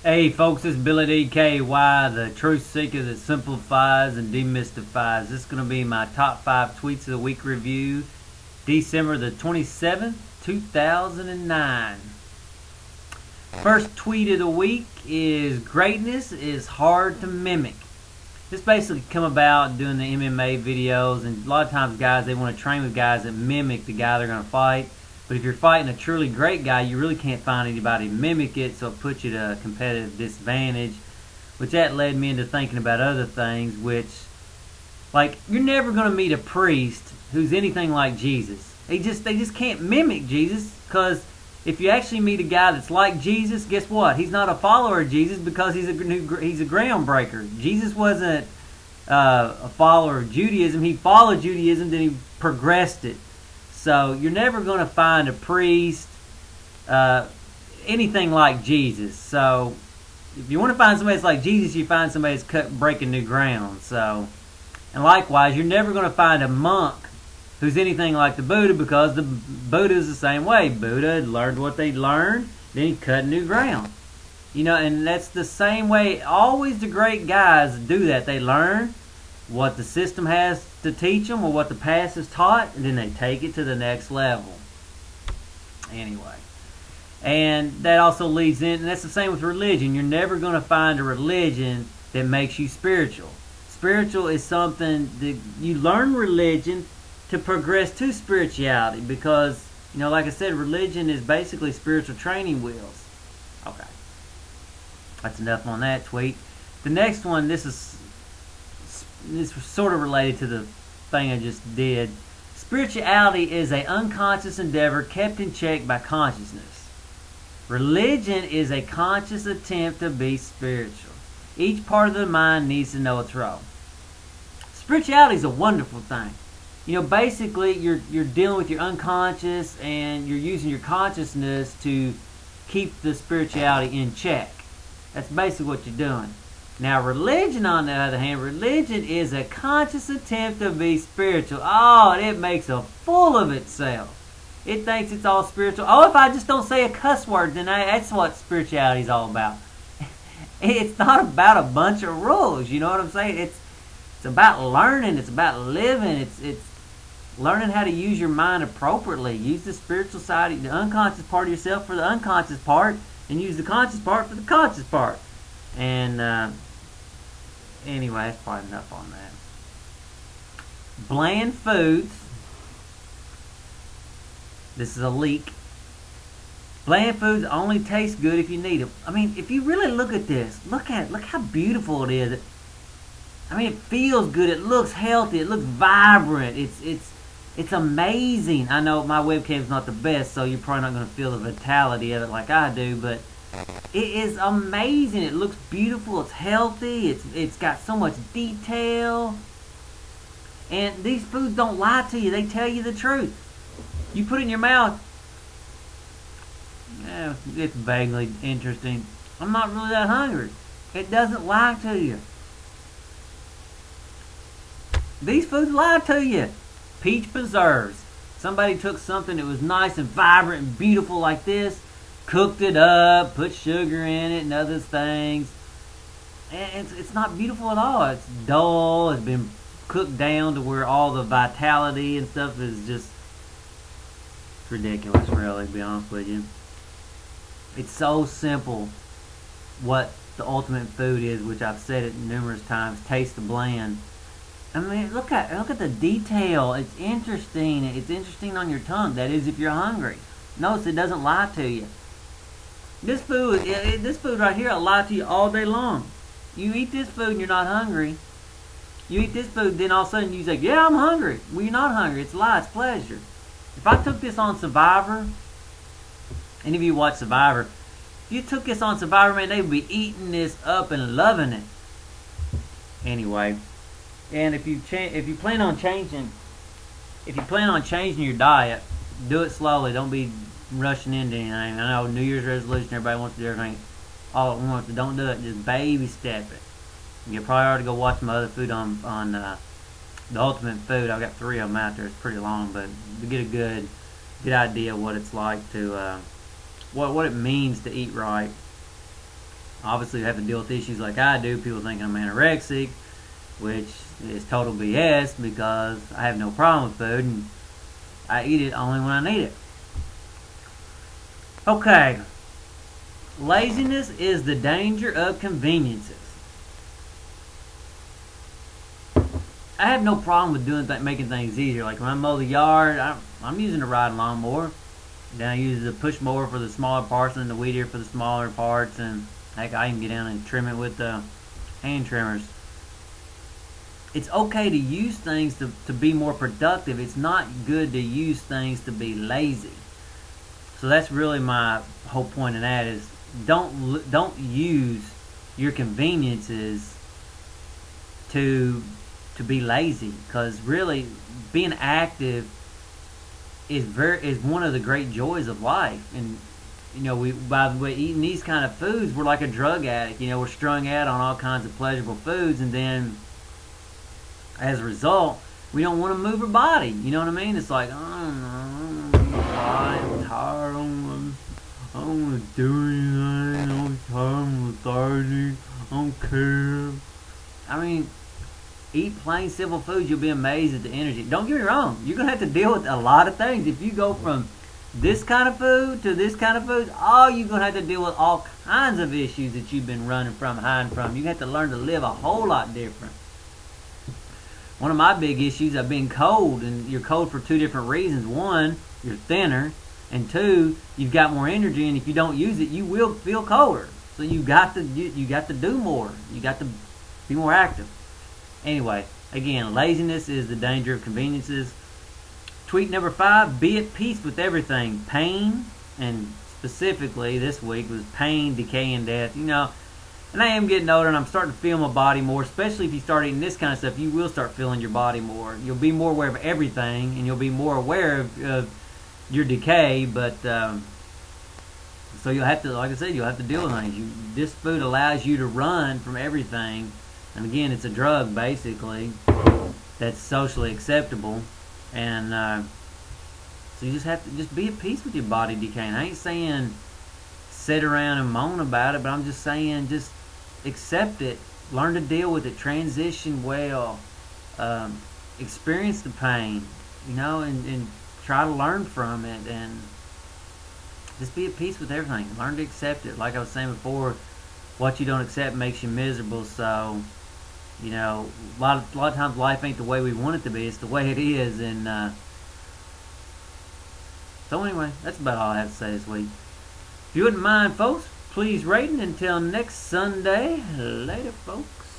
Hey folks, it's Billy DKY, the truth seeker that simplifies and demystifies. This is going to be my top 5 tweets of the week review, December the 27th, 2009. First tweet of the week is greatness is hard to mimic. This basically come about doing the MMA videos, and a lot of times guys, they want to train with guys that mimic the guy they're going to fight. But if you're fighting a truly great guy, you really can't find anybody to mimic it, so it puts you at a competitive disadvantage. Which that led me into thinking about other things, which, like, you're never going to meet a priest who's anything like Jesus. They just can't mimic Jesus, because if you actually meet a guy that's like Jesus, guess what? He's not a follower of Jesus because he's a groundbreaker. Jesus wasn't a follower of Judaism. He followed Judaism, then he progressed it. So you're never going to find a priest anything like Jesus. So if you want to find somebody that's like Jesus, you find somebody that's breaking new ground. So, and likewise, you're never going to find a monk who's anything like the Buddha, because the Buddha is the same way. Buddha learned what they learned, then he cut new ground. You know, and that's the same way. Always the great guys do that. They learn what the system has to teach them, or what the past has taught, and then they take it to the next level. Anyway, and that also leads in, and that's the same with religion. You're never going to find a religion that makes you spiritual. Spiritual is something that you learn religion to progress to spirituality, because, you know, like I said, religion is basically spiritual training wheels. Okay, that's enough on that tweet. The next one, this is sort of related to the thing I just did. Spirituality is an unconscious endeavor kept in check by consciousness. Religion is a conscious attempt to be spiritual. Each part of the mind needs to know its role. Spirituality is a wonderful thing. You know, basically you're dealing with your unconscious, and you're using your consciousness to keep the spirituality in check. That's basically what you're doing. Now, religion, on the other hand, religion is a conscious attempt to be spiritual. Oh, it makes a fool of itself. It thinks it's all spiritual. Oh, if I just don't say a cuss word, then that's what spirituality is all about. It's not about a bunch of rules, you know what I'm saying? It's about learning. It's about living. It's learning how to use your mind appropriately. Use the spiritual side, the unconscious part of yourself for the unconscious part, and use the conscious part for the conscious part. And anyway, that's probably enough on that. Bland foods. This is a leak. Bland foods only taste good if you need them. I mean, if you really look at this, look at it. Look how beautiful it is. I mean, it feels good. It looks healthy. It looks vibrant. It's amazing. I know my webcam's not the best, so you're probably not going to feel the vitality of it like I do, but it is amazing. It looks beautiful. It's healthy. It's got so much detail. And these foods don't lie to you. They tell you the truth. You put it in your mouth. Yeah, it's vaguely interesting. I'm not really that hungry. It doesn't lie to you. These foods lie to you. Peach preserves. Somebody took something that was nice and vibrant and beautiful like this, cooked it up, put sugar in it and other things, and it's not beautiful at all. It's dull. It's been cooked down to where all the vitality and stuff is just ridiculous, really, to be honest with you. It's so simple what the ultimate food is, which I've said it numerous times. Taste the bland. I mean, look at the detail. It's interesting. It's interesting on your tongue. That is, if you're hungry. Notice it doesn't lie to you. This food right here will lie to you all day long. You eat this food and you're not hungry. You eat this food, then all of a sudden you say, yeah, I'm hungry. Well, you're not hungry. It's a lie. It's pleasure. If I took this on Survivor, any of you watch Survivor, if you took this on Survivor, man, they would be eating this up and loving it. Anyway, and if you plan on changing your diet, do it slowly. Don't be rushing into anything. I know New Year's resolution, everybody wants to do everything all at once, but don't do it. Just baby step it. You probably ought to go watch my other food on the ultimate food. I've got 3 of them out there. It's pretty long, but to get a good idea of what it's like to what it means to eat right. obviously have to deal with issues like I do, people thinking I'm anorexic, which is total BS because I have no problem with food and I eat it only when I need it. Okay, laziness is the danger of conveniences. I have no problem with making things easier. Like when I mow the yard, I'm using a riding lawnmower. Then I use the push mower for the smaller parts and the weed eater for the smaller parts. And heck, I can get down and trim it with the hand trimmers. It's okay to use things to be more productive. It's not good to use things to be lazy. So that's really my whole point in that is don't use your conveniences to be lazy, because really being active is one of the great joys of life. And you know, by the way, eating these kind of foods, we're like a drug addict. You know, we're strung out on all kinds of pleasurable foods, and then as a result, we don't want to move our body. You know what I mean? It's like, I'm tired, I don't want to do anything, I'm tired, I'm lethargic, I don't care. I mean, eat plain, simple foods, you'll be amazed at the energy. Don't get me wrong, you're going to have to deal with a lot of things. If you go from this kind of food to this kind of food, you're going to have to deal with all kinds of issues that you've been running from, hiding from. You have to learn to live a whole lot different. One of my big issues, I've been cold, and you're cold for two different reasons. One, you're thinner, and two, you've got more energy, and if you don't use it, you will feel colder. So you got to do more. You got to be more active. Anyway, again, laziness is the danger of conveniences. Tweet number 5, be at peace with everything. Pain, and specifically this week was pain, decay, and death. You know, and I am getting older and I'm starting to feel my body more, especially if you start eating this kind of stuff, you will start feeling your body more. You'll be more aware of everything, and you'll be more aware of your decay, but so you'll have to, like I said, you'll have to deal with things. This food allows you to run from everything, and again, it's a drug basically that's socially acceptable, and so you just have to just be at peace with your body decaying. I ain't saying sit around and moan about it, but I'm just saying just accept it, learn to deal with it, transition well, experience the pain, you know, and try to learn from it, and just be at peace with everything. Learn to accept it. Like I was saying before, what you don't accept makes you miserable. So, you know, a lot of times life ain't the way we want it to be. It's the way it is. And so anyway, that's about all I have to say this week. If you wouldn't mind, folks, please rate it. Until next Sunday. Later, folks.